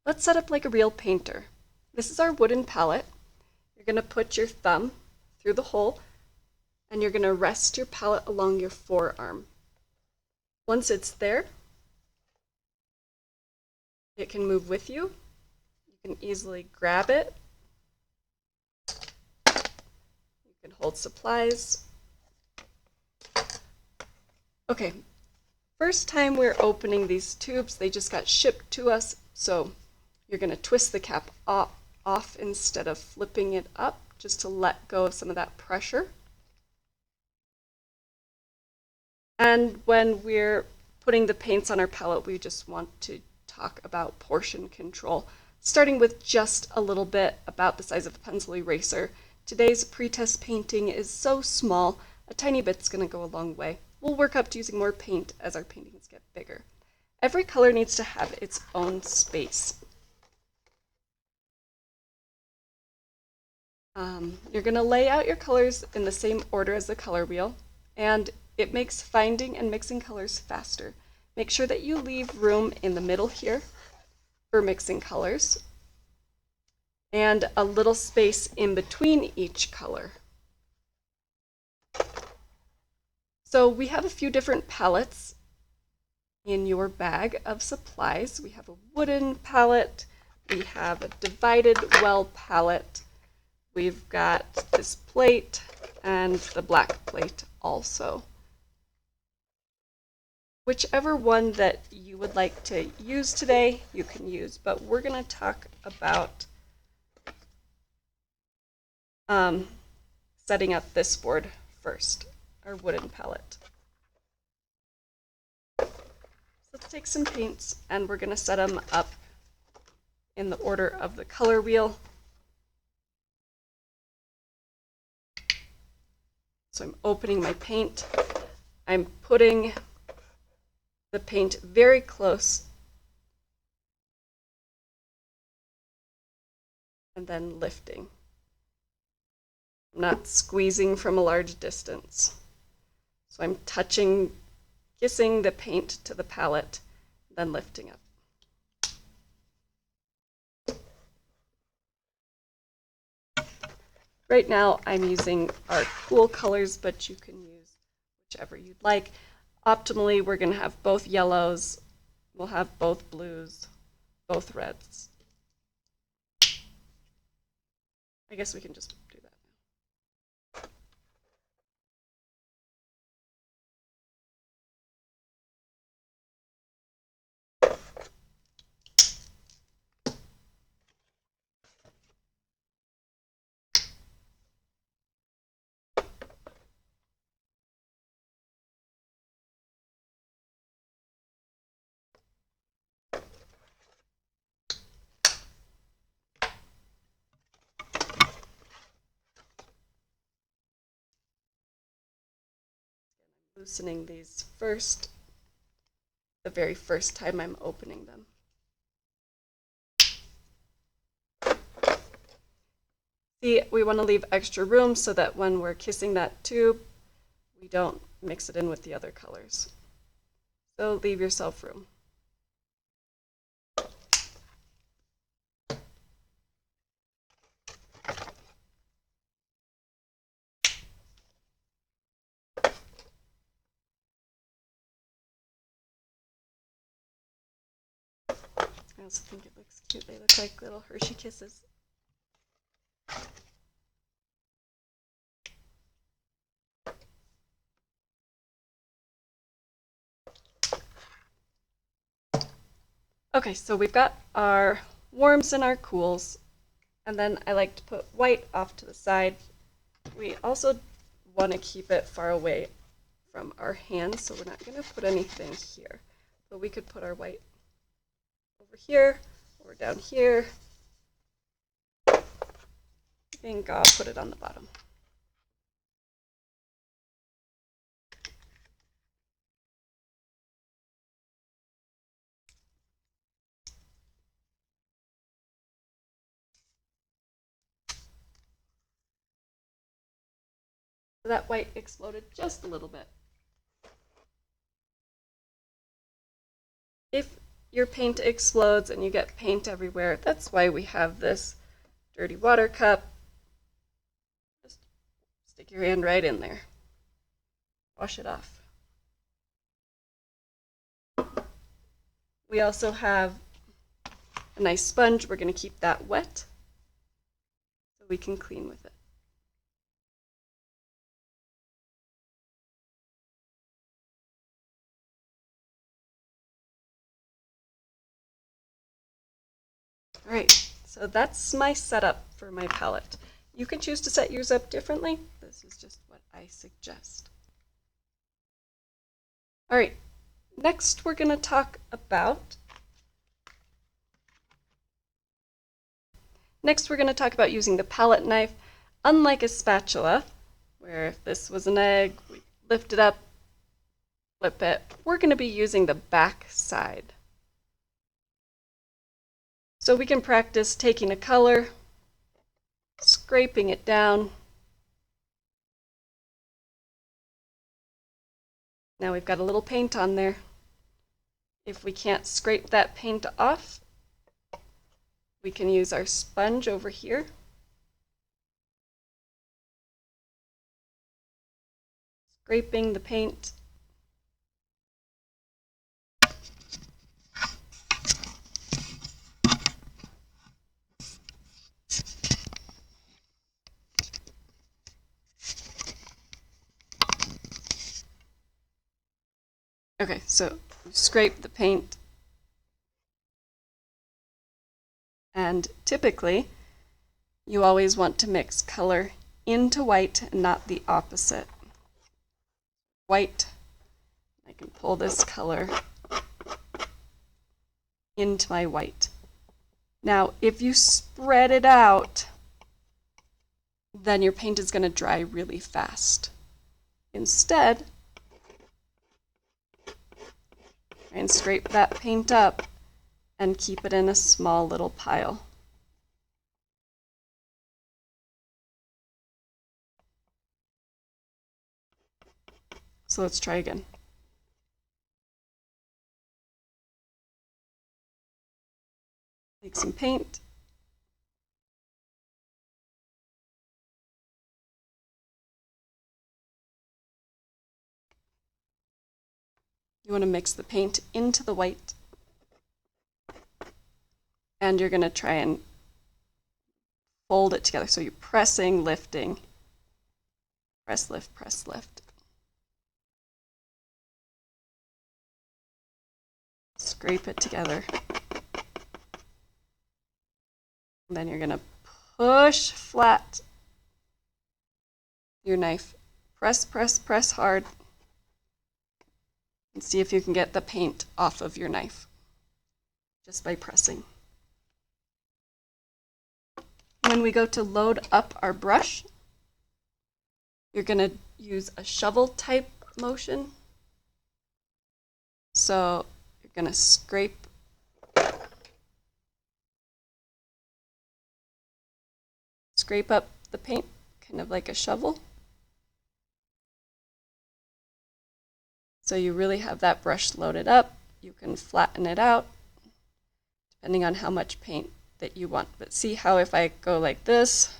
Let's set up like a real painter. This is our wooden palette. You're going to put your thumb through the hole and you're going to rest your palette along your forearm. Once it's there, it can move with you. You can easily grab it. You can hold supplies. Okay, first time we're opening these tubes, they just got shipped to us, so you're going to twist the cap off instead of flipping it up, just to let go of some of that pressure. And when we're putting the paints on our palette, we just want to talk about portion control, starting with just a little bit about the size of a pencil eraser. Today's pretest painting is so small, a tiny bit's going to go a long way. We'll work up to using more paint as our paintings get bigger. Every color needs to have its own space. You're going to lay out your colors in the same order as the color wheel, and it makes finding and mixing colors faster. Make sure that you leave room in the middle here for mixing colors, and a little space in between each color. So we have a few different palettes in your bag of supplies. We have a wooden palette, we have a divided well palette, we've got this plate, and the black plate also. Whichever one that you would like to use today, you can use, but we're going to talk about setting up this board first, our wooden palette. So let's take some paints and we're going to set them up in the order of the color wheel. So I'm opening my paint. I'm putting the paint very close and then lifting. I'm not squeezing from a large distance. So I'm kissing the paint to the palette, then lifting up. Right now I'm using our cool colors, but you can use whichever you'd like. Optimally, we're going to have both yellows, we'll have both blues, both reds. I guess we can just do that loosening these first, the very first time I'm opening them. See, we want to leave extra room so that when we're kissing that tube, we don't mix it in with the other colors. So leave yourself room. I also think it looks cute. They look like little Hershey Kisses. Okay, so we've got our warms and our cools, and then I like to put white off to the side. We also want to keep it far away from our hands, so we're not going to put anything here. But we could put our white over here, or down here. I think I'll put it on the bottom. So that white exploded just a little bit. If your paint explodes and you get paint everywhere. That's why we have this dirty water cup. Just stick your hand right in there. Wash it off. We also have a nice sponge. We're going to keep that wet so we can clean with it. All right, so that's my setup for my palette. You can choose to set yours up differently. This is just what I suggest. All right, next we're going to talk about using the palette knife. Unlike a spatula, where if this was an egg, we lift it up, flip it, we're going to be using the back side. So we can practice taking a color, scraping it down. Now we've got a little paint on there. If we can't scrape that paint off, we can use our sponge over here. Scraping the paint. Okay, so scrape the paint. And typically, you always want to mix color into white and not the opposite. White, I can pull this color into my white. Now, if you spread it out, then your paint is going to dry really fast. Instead, try and scrape that paint up and keep it in a small little pile. So let's try again. Take some paint. You want to mix the paint into the white. And you're going to try and fold it together. So you're pressing, lifting, press, lift, press, lift. Scrape it together. And then you're going to push flat your knife. Press, press, press hard. And see if you can get the paint off of your knife just by pressing. When we go to load up our brush, you're going to use a shovel type motion. So you're going to scrape up the paint, kind of like a shovel. So you really have that brush loaded up. You can flatten it out depending on how much paint that you want. But see how if I go like this,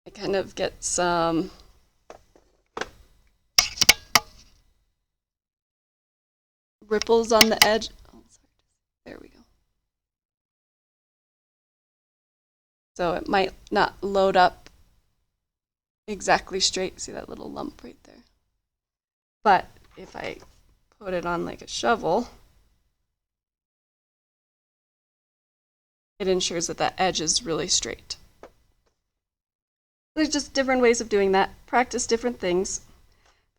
I kind of get some ripples on the edge. Oh, sorry. There we go. So it might not load up exactly straight. See that little lump right there? But if I put it on like a shovel, it ensures that that edge is really straight. There's just different ways of doing that. Practice different things,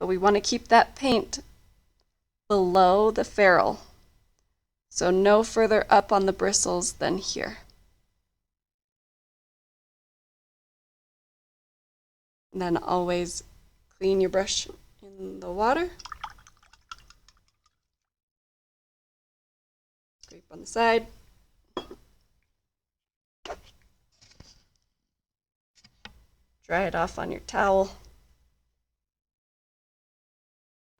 but we want to keep that paint below the ferrule. So no further up on the bristles than here. And then always clean your brush in the water. Scrape on the side. Dry it off on your towel.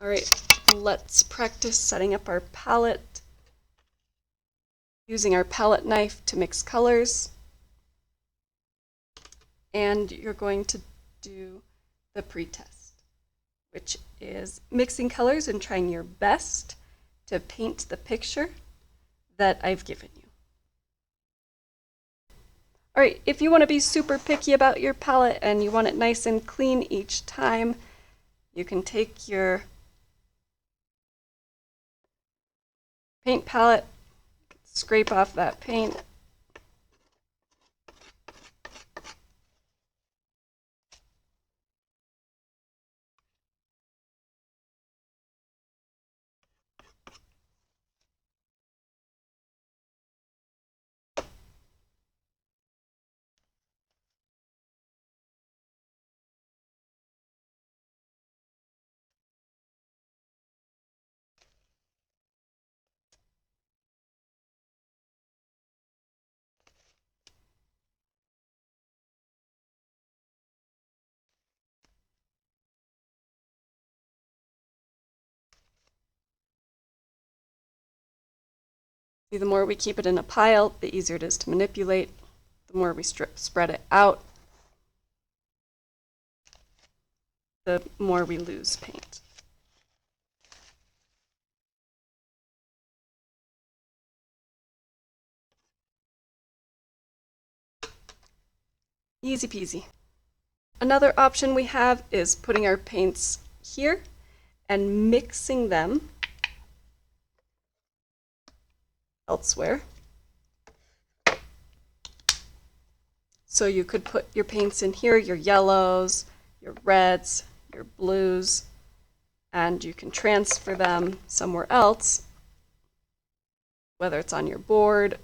All right, let's practice setting up our palette. using our palette knife to mix colors. And you're going to do the pretest, which is mixing colors and trying your best to paint the picture that I've given you. All right, if you want to be super picky about your palette and you want it nice and clean each time, you can take your paint palette, scrape off that paint, see, the more we keep it in a pile, the easier it is to manipulate. The more we spread it out, the more we lose paint. Easy peasy. Another option we have is putting our paints here and mixing them elsewhere. So you could put your paints in here, your yellows, your reds, your blues, and you can transfer them somewhere else, whether it's on your board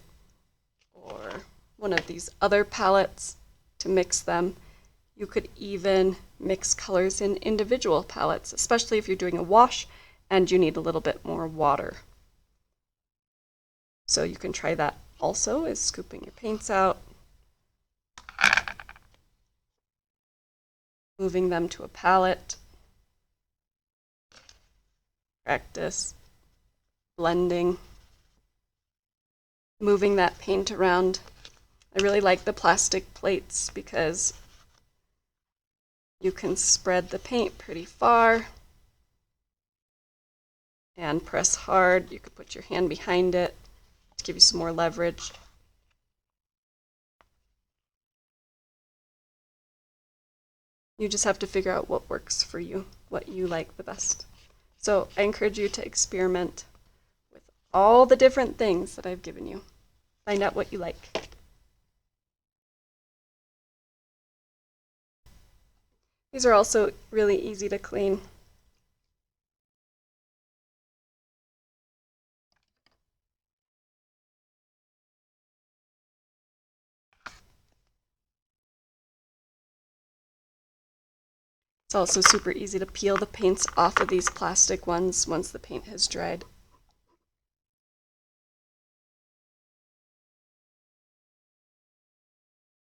or one of these other palettes to mix them. You could even mix colors in individual palettes, especially if you're doing a wash and you need a little bit more water. So you can try that also, is scooping your paints out, moving them to a palette, practice blending, moving that paint around. I really like the plastic plates because you can spread the paint pretty far and press hard. You could put your hand behind it to give you some more leverage. You just have to figure out what works for you, what you like the best. So I encourage you to experiment with all the different things that I've given you. Find out what you like. These are also really easy to clean. It's also super easy to peel the paints off of these plastic ones once the paint has dried.